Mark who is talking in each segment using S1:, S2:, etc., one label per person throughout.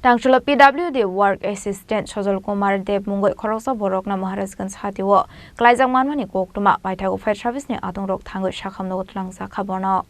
S1: Tangsalo PWD Work Assistant Sajal Kumar Dev Mungwi Khoroksa Borok na Maharajganj Hatio Kwlaijak Manmani Koktwma Paithango Fire Service ni Adongrok Thangwi Sakham nogo Twlangjakha Bono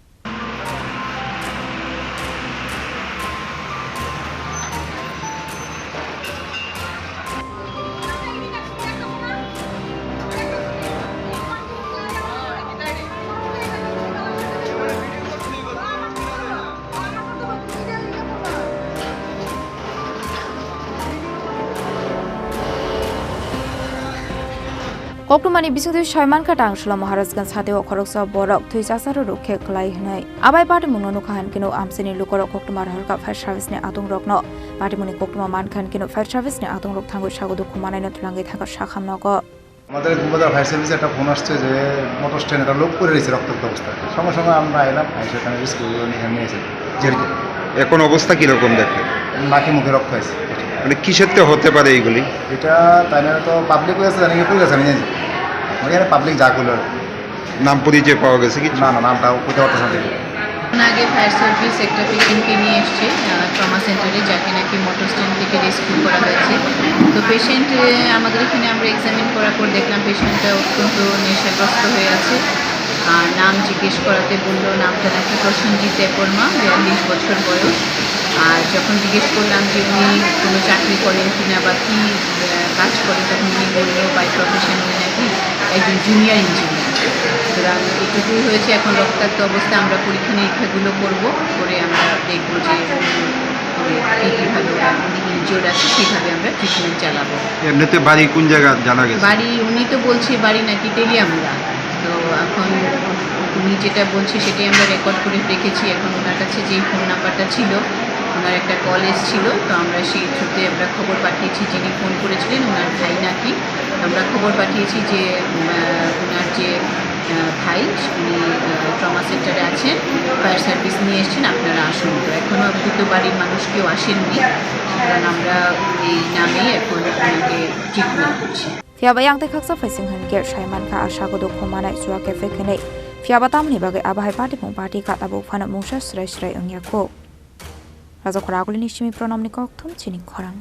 S1: Koktwmani bisingtui Shaiman ka Tangsalo Maharajganj Hatio Khoroksa Borok Twlangjakha rukhe klai hnai abai party mungno khan kino amsini lukoro Koktwma harka fire service ni Adongrok no party muni Koktwma man khan kino fire service ni Adongrok Thangwi sagodu kumanai no Twlangjakha Sakham nogo
S2: আমাদের Kumar fire সার্ভিসে একটা phone আসছে যে motor stand একটা লোক করে রয়েছে রক্তাক্ত অবস্থায় সঙ্গে সঙ্গে আমরা এলাম সেখানে রেস্কিউ নিয়ে নিয়েছে জেরিকে
S3: এখন অবস্থা কিরকম দেখে
S2: নাকি মুখে রক্ত আছে
S3: মানে কিসের তো হতে পারে এইগুলি
S2: এটা তাই না তো পাবলিক হয়েছে জানি কি গেছে আমি জানি ওখানে পাবলিক যা করলো
S3: নাম পরিচয় পাওয়া গেছে কি
S2: না নামটা কোথাও কথা
S4: আগে ফায়ার সার্ভিস একটা পেশেন্টকে নিয়ে এসছে ট্রমা সেন্টারে যাকে নাকি মোটর স্ট্যান্ড থেকে রেস্কিউ করা হয়েছে তো পেশেন্ট আমাদের এখানে আমরা এক্সামিন করার পর দেখলাম পেশেন্টটা অত্যন্ত নেশাগ্রস্ত হয়ে আছে আর নাম জিজ্ঞেস করাতে বললো নামটা নাকি প্রসেনজিৎ দেববর্মা 42 বছর বয়স আর যখন জিজ্ঞেস করলাম যে উনি কোনো চাকরি করেন কিনা বা কী কাজ করেন তখন উনি বললো বাই প্রফেশন উনি নাকি একজন জুনিয়র ইঞ্জিনিয়ার সুতরাং এটুকুই হয়েছে এখন রক্তাক্ত অবস্থায় আমরা পরীক্ষা নিরীক্ষাগুলো করবো করে আমরা দেখবো যে কীভাবে উনি ইনজিওর্ড আছে কীভাবে আমরা ট্রিটমেন্ট চালাবো।
S3: এমনিতে বাড়ি কোন জায়গা জানা গেছে?
S4: বাড়ি উনি তো বলছে বাড়ি নাকি তেলিয়ামুড়া তো এখন উনি যেটা বলছে সেটাই আমরা রেকর্ড করে রেখেছি এখন ওনার কাছে যেই ফোন নাম্বারটা ছিল ওনার একটা কল এসেছিল তো আমরা সেই থ্রুতে আমরা খবর পাঠিয়েছি যিনি ফোন করেছিলেন ওনার ভাই নাকি আমরা খবর পাঠিয়েছি যে ওনার যে ভাই উনি ট্রমা সেন্টারে আছেন ফায়ার সার্ভিস নিয়ে এসেছেন আপনারা আসুন তো এখনও অবধি তো বাড়ির মানুষ কেউ আসেননি কারণ আমরা এই নামেই এখন ওনাকে ট্রিটমেন্ট করছি।
S1: Fiaba yang te khaksa facing han ger Shaiman ka asha ko do khomana suwa ke fekene fiaba tamni bage abai party mung party ka tabu phana mungsha srai ongya ko Raja Khoraguli nishimi pronamni Koktwma Chini Khorang